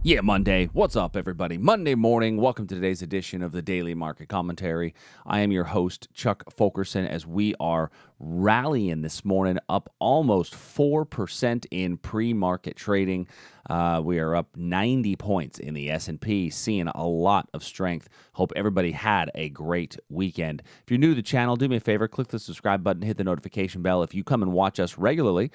Yeah, Monday. What's up, everybody? Monday morning. Welcome to today's edition of the Daily Market Commentary. I am your host, Chuck Fulkerson, as we are rallying this morning, up almost 4% in pre-market trading. We are up 90 points in the S&P, seeing a lot of strength. Hope everybody had a great weekend. If you're new to the channel, do me a favor, click the subscribe button, hit the notification bell. If you come and watch us regularly,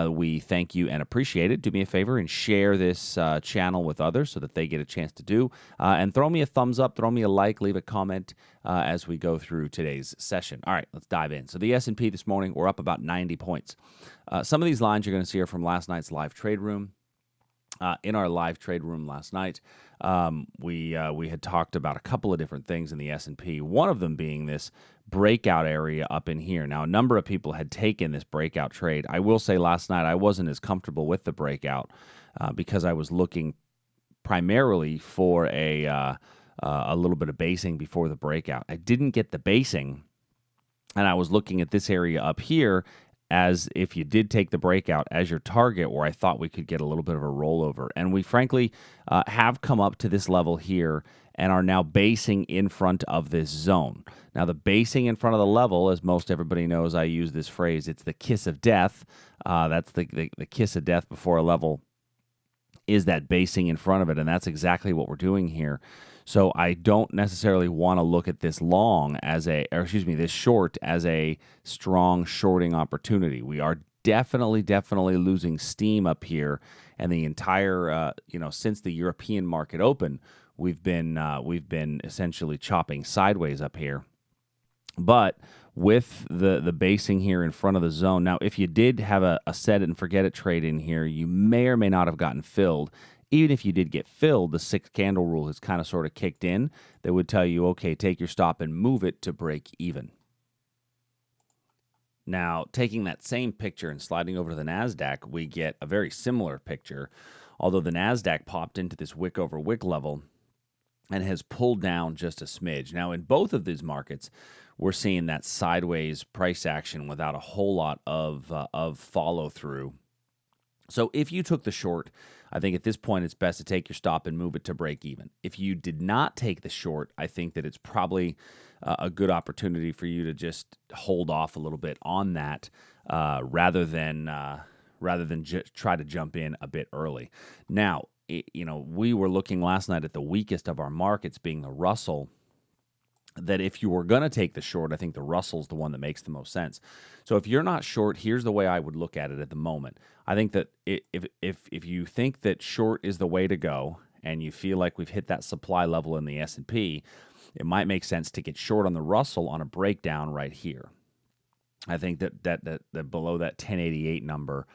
we thank you and appreciate it. Do me a favor and share this channel with others so that they get a chance to do. And throw me a thumbs up, throw me a like, leave a comment as we go through today's session. All right, let's dive in. So the S&P this morning, we're up about 90 points. Some of these lines you're going to see are from last night's live trade room. In our live trade room last night, we had talked about a couple of different things in the S&P, one of them being this breakout area up in here. Now, a number of people had taken this breakout trade. I will say last night I wasn't as comfortable with the breakout because I was looking primarily for a little bit of basing before the breakout. I didn't get the basing, and I was looking at this area up here as if you did take the breakout as your target, where I thought we could get a little bit of a rollover. And we frankly have come up to this level here and are now basing in front of this zone. Now, the basing in front of the level, as most everybody knows, I use this phrase, it's the kiss of death. That's the kiss of death before a level is that basing in front of it, and that's exactly what we're doing here. So I don't necessarily want to look at this this short as a strong shorting opportunity. We are definitely losing steam up here, and the entire since the European market open, we've been essentially chopping sideways up here. But with the basing here in front of the zone, now if you did have a set it and forget it trade in here, you may or may not have gotten filled. Even if you did get filled, the 6 candle rule has kind of sort of kicked in. That would tell you, okay, take your stop and move it to break even. Now, taking that same picture and sliding over to the Nasdaq, we get a very similar picture, although the Nasdaq popped into this wick over wick level and has pulled down just a smidge. Now, in both of these markets, we're seeing that sideways price action without a whole lot of follow through. So if you took the short, I think at this point it's best to take your stop and move it to break even. If you did not take the short, I think that it's probably a good opportunity for you to just hold off a little bit on that rather than try to jump in a bit early. Now, we were looking last night at the weakest of our markets being the Russell. That if you were going to take the short, I think the Russell's the one that makes the most sense. So if you're not short, here's the way I would look at it at the moment. I think that if you think that short is the way to go and you feel like we've hit that supply level in the S&P, it might make sense to get short on the Russell on a breakdown right here. I think that below that 1088 number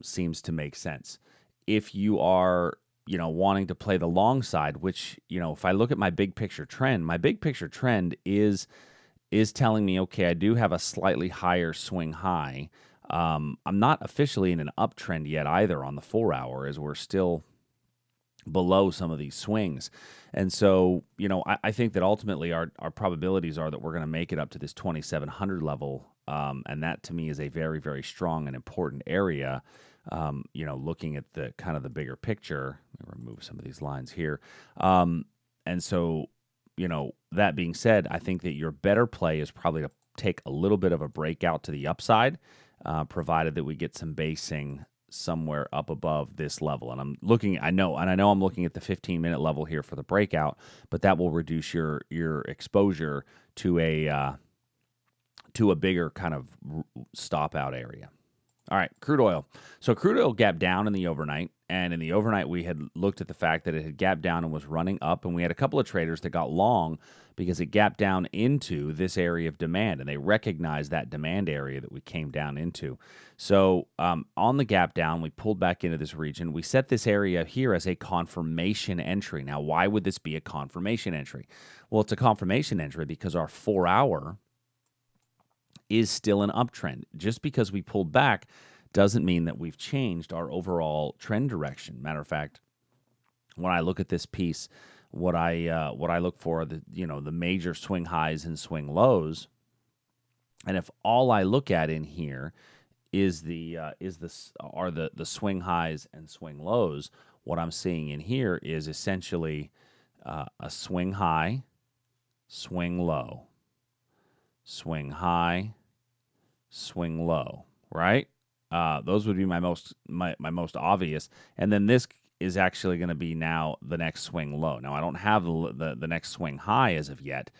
seems to make sense. If you are wanting to play the long side, which, if I look at my big picture trend is telling me, okay, I do have a slightly higher swing high. I'm not officially in an uptrend yet either on the 4-hour, as we're still below some of these swings. And so, I think that ultimately our probabilities are that we're going to make it up to this 2,700 level. And that to me is a very, very strong and important area. Looking at the kind of the bigger picture, let me remove some of these lines here. And so, that being said, I think that your better play is probably to take a little bit of a breakout to the upside, provided that we get some basing somewhere up above this level. And I know I'm looking at the 15-minute level here for the breakout, but that will reduce your exposure to a bigger kind of stop out area. All right, crude oil. So crude oil gapped down in the overnight, and in the overnight we had looked at the fact that it had gapped down and was running up, and we had a couple of traders that got long because it gapped down into this area of demand, and they recognized that demand area that we came down into. So on the gap down, we pulled back into this region. We set this area here as a confirmation entry. Now, why would this be a confirmation entry? Well, it's a confirmation entry because our 4-hour is still an uptrend. Just because we pulled back doesn't mean that we've changed our overall trend direction. Matter of fact, when I look at this piece, what I look for are the major swing highs and swing lows. And if all I look at in here are the swing highs and swing lows. What I'm seeing in here is essentially a swing high, swing low, swing high, swing low, right? Those would be my most obvious. And then this is actually going to be now the next swing low. Now, I don't have the next swing high as of yet,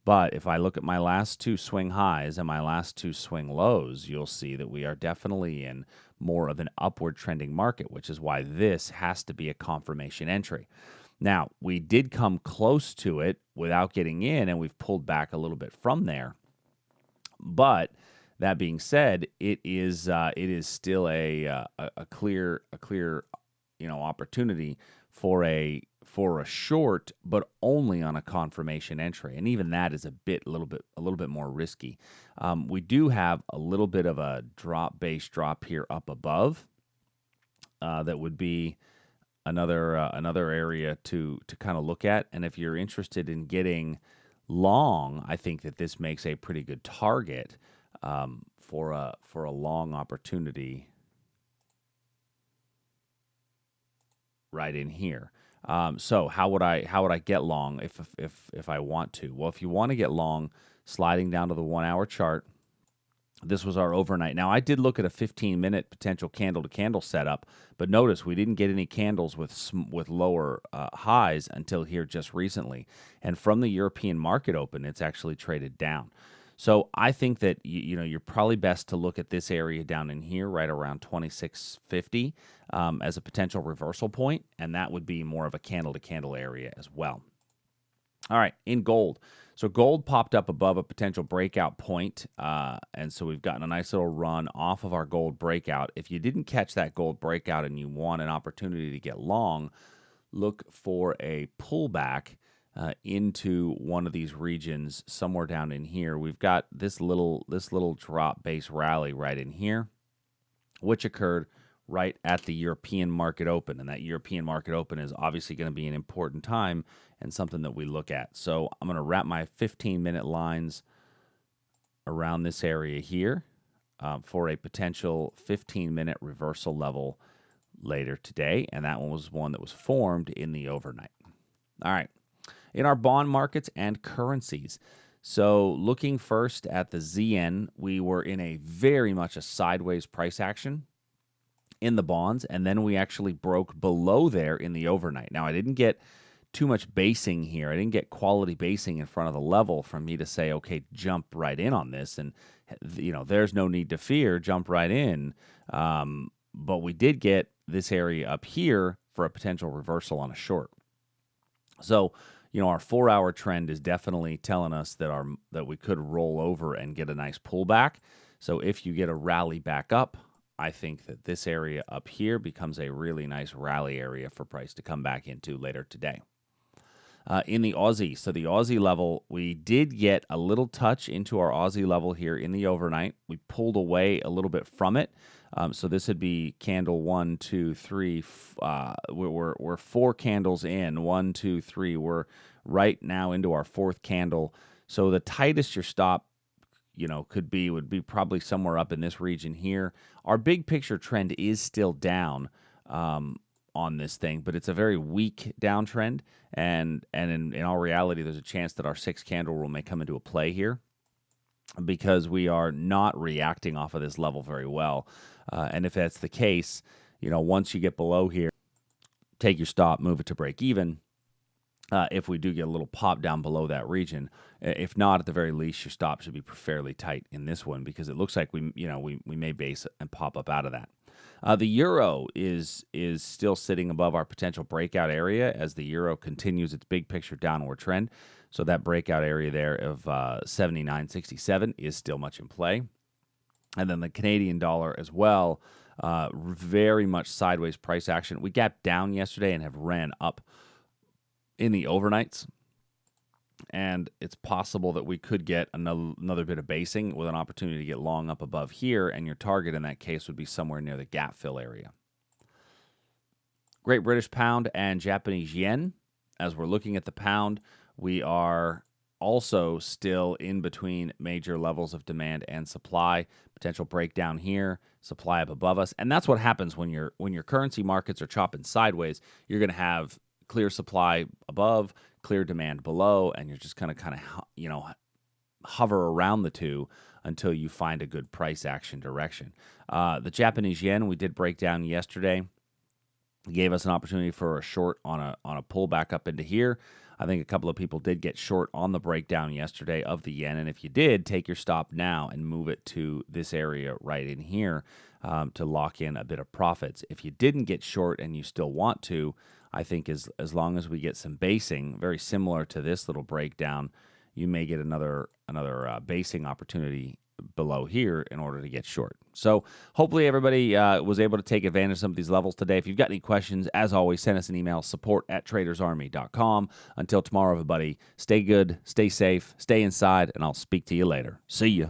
but if I look at my last two swing highs and my last two swing lows, you'll see that we are definitely in more of an upward trending market, which is why this has to be a confirmation entry. Now, we did come close to it without getting in, and we've pulled back a little bit from there. But that being said, it is still a clear opportunity for a short, but only on a confirmation entry, and even that is a little bit more risky. We do have a little bit of a base drop here up above. That would be another area to kind of look at, and if you're interested in getting long, I think that this makes a pretty good target for a long opportunity right in here. So how would I get long if I want to? Well, if you want to get long, sliding down to the 1 hour chart, this was our overnight. Now, I did look at a 15-minute potential candle-to-candle setup, but notice we didn't get any candles with lower highs until here just recently. And from the European market open, it's actually traded down. So I think that you're probably best to look at this area down in here, right around 2650, as a potential reversal point, and that would be more of a candle-to-candle area as well. All right, in gold. So gold popped up above a potential breakout point, and so we've gotten a nice little run off of our gold breakout. If you didn't catch that gold breakout and you want an opportunity to get long, look for a pullback into one of these regions somewhere down in here. We've got this little drop base rally right in here, which occurred right at the European market open, and that European market open is obviously going to be an important time and something that we look at. So I'm going to wrap my 15-minute lines around this area here for a potential 15-minute reversal level later today, and that one was one that was formed in the overnight. All right, in our bond markets and currencies. So looking first at the ZN, we were in a very much a sideways price action in the bonds, and then we actually broke below there in the overnight. Now, I didn't get too much basing here. I didn't get quality basing in front of the level for me to say, okay, jump right in on this, and there's no need to fear, jump right in. But we did get this area up here for a potential reversal on a short. So, our 4-hour trend is definitely telling us that we could roll over and get a nice pullback. So if you get a rally back up, I think that this area up here becomes a really nice rally area for price to come back into later today. In the Aussie, so the Aussie level, we did get a little touch into our Aussie level here in the overnight. We pulled away a little bit from it. So this would be candle 1, 2, 3. We're 4 candles in. 1, 2, 3. We're right now into our 4th candle. So the tightest your stop would be probably somewhere up in this region here. Our big picture trend is still down on this thing, but it's a very weak downtrend, and in all reality, there's a chance that our 6th candle rule may come into a play here because we are not reacting off of this level very well. And if that's the case, once you get below here, take your stop, move it to break even. If we do get a little pop down below that region, if not, at the very least, your stop should be fairly tight in this one because it looks like we may base and pop up out of that. The euro is still sitting above our potential breakout area as the euro continues its big picture downward trend. So that breakout area there of 79.67 is still much in play. And then the Canadian dollar as well, very much sideways price action. We gapped down yesterday and have ran up in the overnights, and it's possible that we could get another bit of basing with an opportunity to get long up above here, and your target in that case would be somewhere near the gap fill area. Great British Pound and Japanese Yen. As we're looking at the pound, we are also still in between major levels of demand and supply. Potential breakdown here, supply up above us, and that's what happens when your currency markets are chopping sideways. You're going to have clear supply above, clear demand below, and you're just kind of hover around the two until you find a good price action direction. The Japanese yen we did break down yesterday. Gave us an opportunity for a short on a pullback up into here. I think a couple of people did get short on the breakdown yesterday of the yen, and if you did, take your stop now and move it to this area right in here to lock in a bit of profits. If you didn't get short and you still want to, I think as long as we get some basing, very similar to this little breakdown, you may get another basing opportunity below here in order to get short. So hopefully everybody was able to take advantage of some of these levels today. If you've got any questions, as always, send us an email, support@tradersarmy.com. Until tomorrow, everybody, stay good, stay safe, stay inside, and I'll speak to you later. See ya.